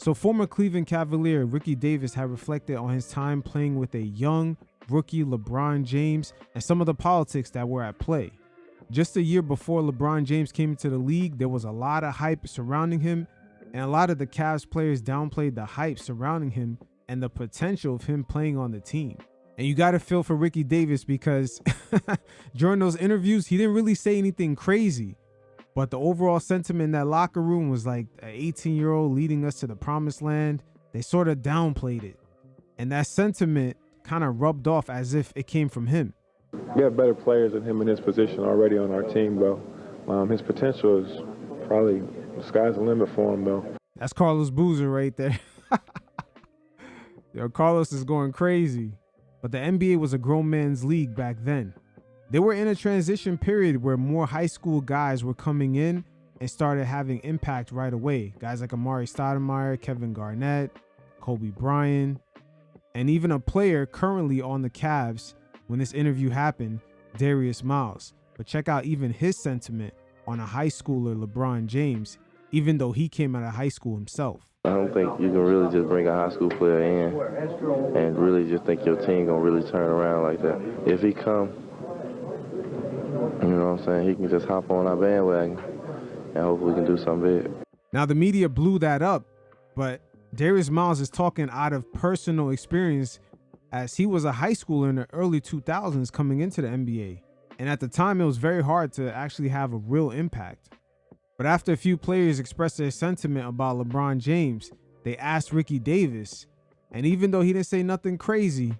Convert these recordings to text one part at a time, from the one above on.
So former Cleveland Cavalier Ricky Davis had reflected on his time playing with a young rookie LeBron James and some of the politics that were at play. Just a year before LeBron James came into the league, there was a lot of hype surrounding him, and a lot of the Cavs players downplayed the hype surrounding him and the potential of him playing on the team. And you got to feel for Ricky Davis because during those interviews, he didn't really say anything crazy. But the overall sentiment in that locker room was like an 18-year-old leading us to the promised land. They sort of downplayed it. And that sentiment kind of rubbed off as if it came from him. We have better players than him in his position already on our team, though. His potential is probably, the sky's the limit for him, though. That's Carlos Boozer right there. Yo, Carlos is going crazy. But the NBA was a grown man's league back then. They were in a transition period where more high school guys were coming in and started having impact right away. Guys like Amari Stoudemire, Kevin Garnett, Kobe Bryant, and even a player currently on the Cavs when this interview happened, Darius Miles. But check out even his sentiment on a high schooler, LeBron James, even though he came out of high school himself. I don't think you can really just bring a high school player in and really just think your team gonna really turn around like that. If he come, you know what I'm saying, he can just hop on our bandwagon and hopefully we can do something big. Now the media blew that up, but Darius Miles is talking out of personal experience as he was a high schooler in the early 2000s coming into the NBA. And at the time, it was very hard to actually have a real impact. But after a few players expressed their sentiment about LeBron James, they asked Ricky Davis, and even though he didn't say nothing crazy,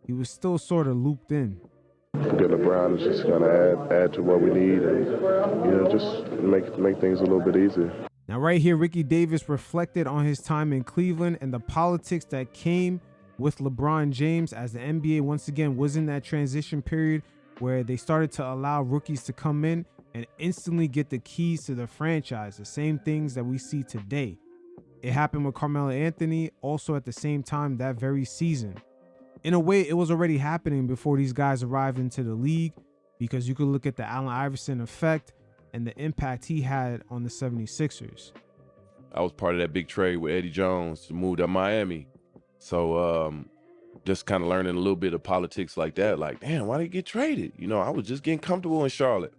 he was still sort of looped in. Get LeBron is just going to add to what we need and, just make things a little bit easier. Now right here, Ricky Davis reflected on his time in Cleveland and the politics that came with LeBron James as the NBA once again was in that transition period where they started to allow rookies to come in and instantly get the keys to the franchise, the same things that we see today. It happened with Carmelo Anthony also at the same time that very season. In a way, it was already happening before these guys arrived into the league because you could look at the Allen Iverson effect and the impact he had on the 76ers. I was part of that big trade with Eddie Jones to move to Miami. So just kind of learning a little bit of politics like that. Like, damn, why did he get traded? I was just getting comfortable in Charlotte.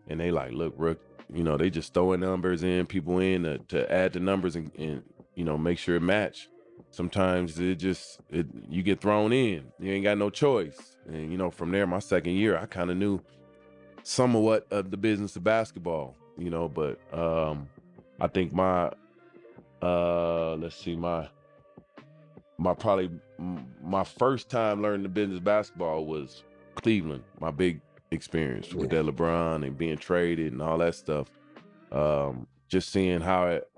And they like, look, Rook, they just throwing numbers in, people in to add the numbers and make sure it match. Sometimes you get thrown in. You ain't got no choice. And, from there, my second year, I kind of knew somewhat of the business of basketball, but I think my first time learning the business of basketball was Cleveland, my big experience with that LeBron and being traded and all that stuff. Just seeing how it,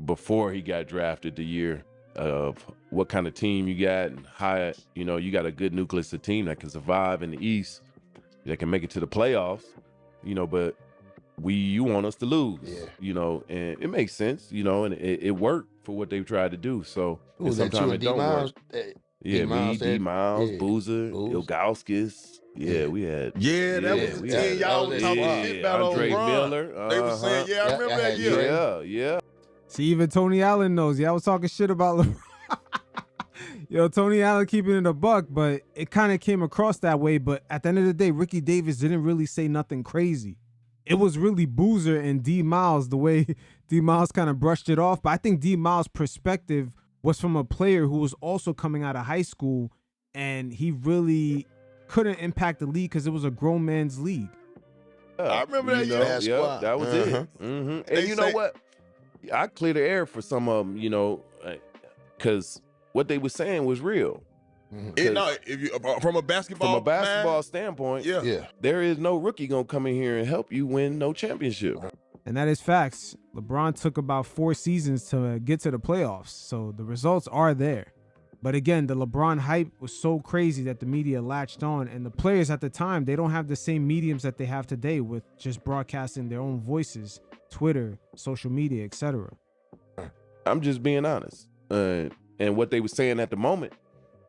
before he got drafted, the year of what kind of team you got and how, you got a good nucleus of team that can survive in the East, that can make it to the playoffs, but you want us to lose, and it makes sense, and it worked for what they've tried to do. So sometimes it don't work. Me, D Miles, Boozer, Ilgauskas. Yeah, we had. Yeah, that was the team y'all was talking shit about on Andre LeBron. Miller. They were saying, I remember that year. Yeah. See, even Tony Allen knows. Yeah, I was talking shit about LeBron. Yo, Tony Allen keeping it a buck, but it kind of came across that way. But at the end of the day, Ricky Davis didn't really say nothing crazy. It was really Boozer and D Miles, the way D Miles kind of brushed it off. But I think D Miles' perspective was from a player who was also coming out of high school, and he really couldn't impact the league because it was a grown man's league. I remember that year. Yeah, that was it. Mm-hmm. And you know what? I cleared the air for some of them, because what they were saying was real. If you from a basketball standpoint, there is no rookie gonna come in here and help you win no championship. And that is facts. LeBron took about 4 seasons to get to the playoffs, so the results are there. But again, the LeBron hype was so crazy that the media latched on, and the players at the time, they don't have the same mediums that they have today with just broadcasting their own voices, Twitter, social media, etc. I'm just being honest. And what they were saying at the moment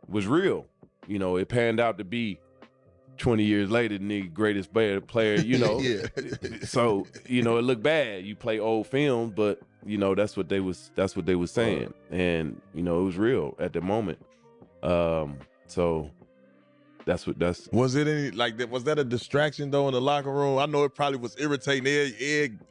was real. It panned out to be 20 years later, the nigga greatest player, you know. Yeah. So, you know, it looked bad. You play old film, but you know, that's what they was saying. And, you know, it was real at the moment. So that's was it any was that a distraction though in the locker room? I know it probably was irritating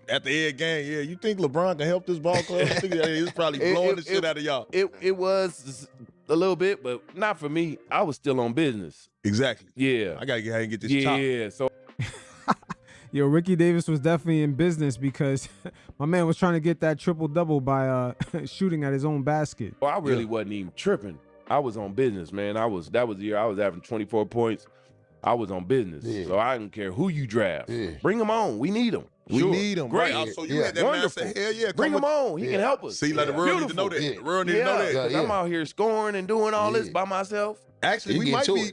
at the end game. Yeah, you think LeBron can help this ball club? I think it's probably blowing the shit out of y'all. It was a little bit, but not for me. I was still on business. Exactly. Yeah. I gotta get ahead and get this chop. Yeah. So Yo, Ricky Davis was definitely in business because my man was trying to get that triple-double by shooting at his own basket. I really wasn't even tripping. I was on business, man. That was the year I was having 24 points. I was on business. Yeah. So I didn't care who you draft. Yeah. Bring him on. We need him. We need him. Great. Right. So you had that man say, hell yeah. Bring him on. He can help us. See, like the world need to know that. The world need to know that. Because I'm out here scoring and doing all this by myself. Actually,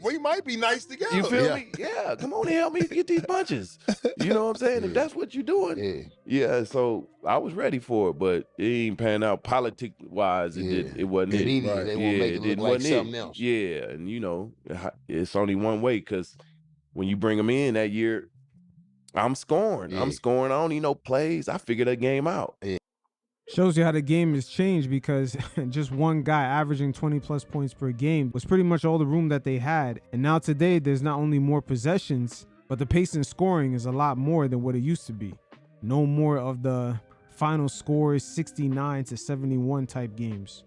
we might be nice together. You feel me? Yeah. Come on and help me get these bunches. You know what I'm saying? If that's what you're doing. Yeah. So I was ready for it, but it ain't panning out politic-wise. It wasn't it. They won't make it look like something else. Yeah. And, you know, it's only one way because when you bring them in that year, I'm scoring. I don't need no plays. I figured that game out. Shows you how the game has changed because just one guy averaging 20-plus points per game was pretty much all the room that they had. And now today, there's not only more possessions, but the pace in scoring is a lot more than what it used to be. No more of the final scores 69-71 type games.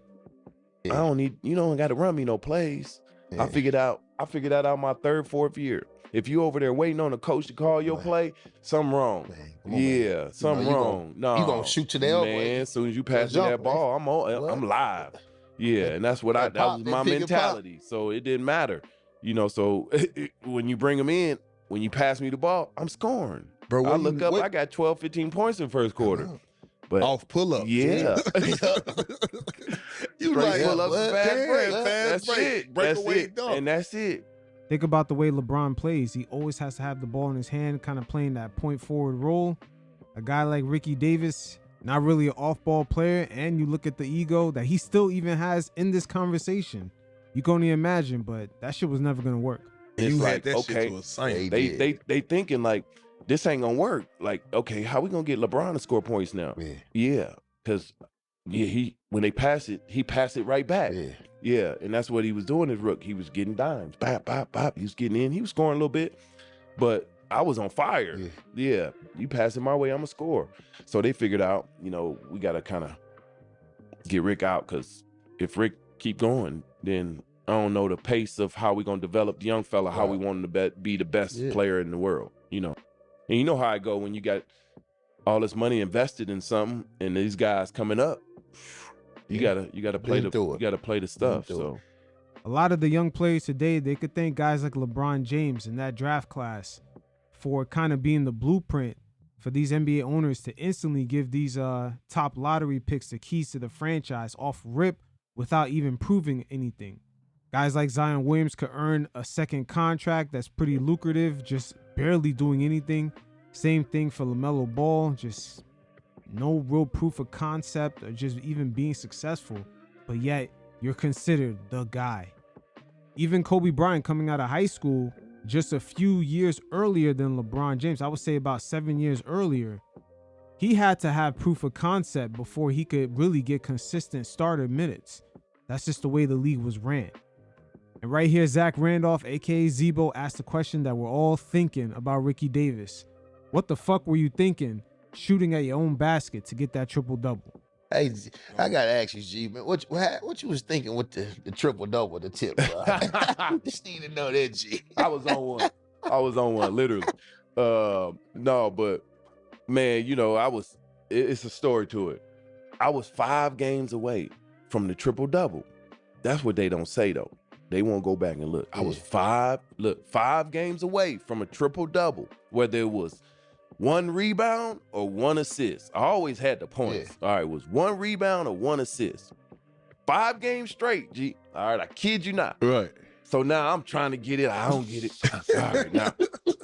I don't need, you don't got to run me no plays. I figured that out my third, fourth year. If you over there waiting on a coach to call your play, something wrong. Something wrong. No, you gonna shoot to the elbow. Man, as soon as you pass me that ball, I'm live. Yeah, and that's what that was my mentality. So it didn't matter. You know, so when you bring them in, when you pass me the ball, I'm scoring. Bro, I look up, I got 12, 15 points in the first quarter. But off pull-ups. Yeah. You like pull-ups, fast break. Breakaway dunk. And that's it. Think about the way LeBron plays. He always has to have the ball in his hand, kind of playing that point forward role. A guy like Ricky Davis, not really an off-ball player, and you look at the ego that he still even has in this conversation. You can only imagine, but that shit was never going to work. You had that shit to a science. They thinking like, this ain't going to work. Like, okay, how we going to get LeBron to score points now? Yeah, because when they pass it, he passed it right back. Yeah, and that's what he was doing as rookie. He was getting dimes. Bop, bop, bop. He was getting in. He was scoring a little bit, but I was on fire. Yeah, you pass it my way, I'm going to score. So they figured out, you know, we got to kind of get Rick out because if Rick keep going, then I don't know the pace of how we going to develop the young fella, how we want him to be the best player in the world, you know. And you know how I go when you got all this money invested in something and these guys coming up. You gotta play the stuff. So a lot of the young players today, they could thank guys like LeBron James in that draft class for kind of being the blueprint for these NBA owners to instantly give these top lottery picks the keys to the franchise off rip without even proving anything. Guys like Zion Williams could earn a second contract that's pretty lucrative, just barely doing anything. Same thing for LaMelo Ball, just no real proof of concept or just even being successful, but yet you're considered the guy. Even Kobe Bryant coming out of high school just a few years earlier than LeBron James, I would say about 7 years earlier, he had to have proof of concept before he could really get consistent starter minutes. That's just the way the league was ran. And right here, Zach Randolph, aka Zebo, asked the question that we're all thinking about Ricky Davis. What the fuck were you thinking shooting at your own basket to get that triple-double? Hey, I gotta ask you, G, man, what you was thinking with the triple-double, the tip, bro? Just need to know that, G. I was on one, literally. No, but man, you know, it's a story to it. I was 5 games away from the triple-double. That's what they don't say, though. They won't go back and look. I was 5 games away from a triple-double, whether it was 1 rebound or 1 assist. I always had the points. All right, it was 1 rebound or 1 assist. 5 games straight, G. All right, I kid you not. Right. So now I'm trying to get it. I don't get it. All right,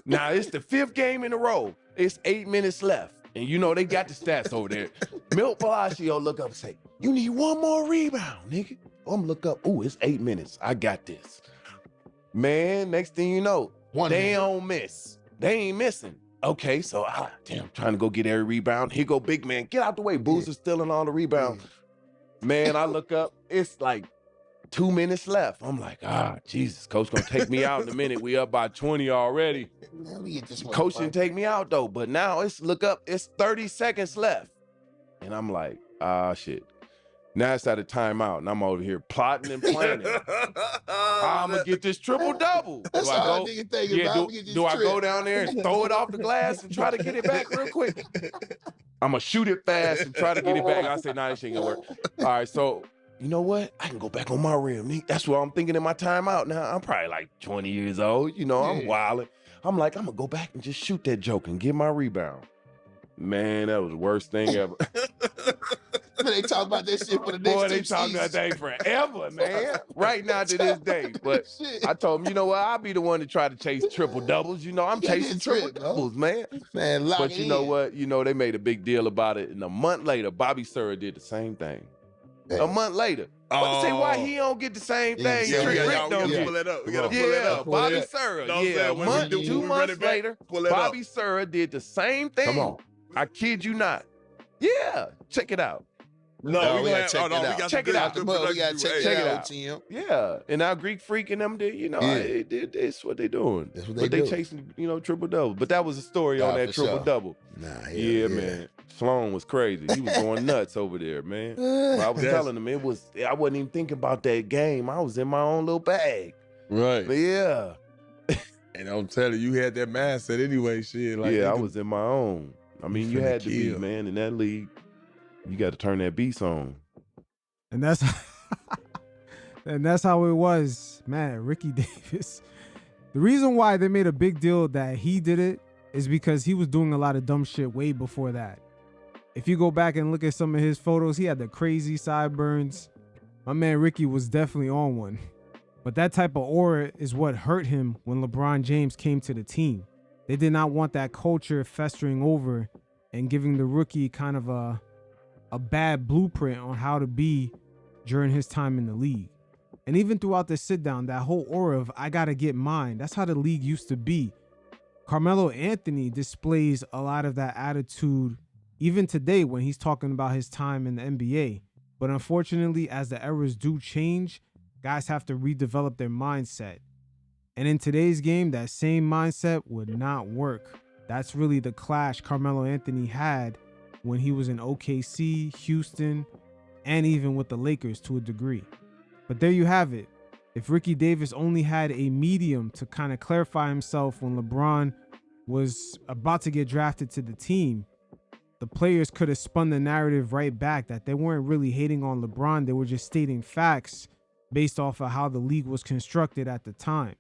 now it's the 5th game in a row. It's 8 minutes left. And you know, they got the stats over there. Milt Palacio look up and say, you need 1 more rebound, nigga. I'm look up. Ooh, it's 8 minutes. I got this. Man, next thing you know, They don't miss. They ain't missing. Okay, so damn, trying to go get every rebound. Here go big man. Get out the way. Boozer's stealing all the rebounds. Man, I look up. It's like 2 minutes left. I'm like, Jesus, coach gonna take me out in a minute. We up by 20 already. Let me get this one. Coach didn't take me out though, but now it's 30 seconds left. And I'm like, shit. Now it's at a timeout, and I'm over here plotting and planning. I'm gonna get this triple-double. That's all I nigga thinking about. Do I go down there and throw it off the glass and try to get it back real quick? I'm gonna shoot it fast and try to get it back. I say, nah, this ain't gonna work. All right, so you know what? I can go back on my rim. That's what I'm thinking in my timeout now. I'm probably like 20 years old. You know, I'm wilding. I'm like, I'm gonna go back and just shoot that joke and get my rebound. Man, that was the worst thing ever. They talk about that shit for the next Boy, they talk about that thing forever, man. Right now to this day. But I told him, you know what? I'll be the one to try to chase triple doubles. You know, I'm chasing triple doubles, man. Man, but you know what? You know, they made a big deal about it. And a month later, Bobby Sura did the same thing. A month later. But say why he don't get the same thing? Yeah, we Rick gotta don't get. pull it up. We gotta pull it up. Bobby Sura. Yeah, a month, 2 months later, Bobby Sura did the same thing. Come on. I kid you not. Yeah, check it out. No, we gotta check it out. We gotta check it out, Tim. Yeah, and our Greek Freak and them did, you know, it's what they doing. That's what they do. They chasing, you know, triple double. But that was a story on that triple double. Yeah, man. Sloan was crazy. He was going nuts over there, man. But I was telling him I wasn't even thinking about that game. I was in my own little bag. Right. But yeah. And I'm telling you, had that mindset anyway, shit. Like, I was in my own. I mean, you had to be, man, in that league. You got to turn that beast on. And that's how it was, man. Ricky Davis. The reason why they made a big deal that he did it is because he was doing a lot of dumb shit way before that. If you go back and look at some of his photos, he had the crazy sideburns. My man Ricky was definitely on one. But that type of aura is what hurt him when LeBron James came to the team. They did not want that culture festering over and giving the rookie kind of a bad blueprint on how to be during his time in the league. And even throughout the sit down, that whole aura of I gotta get mine, that's how the league used to be. Carmelo Anthony displays a lot of that attitude even today when he's talking about his time in the NBA. But unfortunately, as the eras do change, guys have to redevelop their mindset. And in today's game, that same mindset would not work. That's really the clash Carmelo Anthony had when he was in OKC, Houston, and even with the Lakers to a degree. But there you have it. If Ricky Davis only had a medium to kind of clarify himself when LeBron was about to get drafted to the team, the players could have spun the narrative right back that they weren't really hating on LeBron. They were just stating facts based off of how the league was constructed at the time.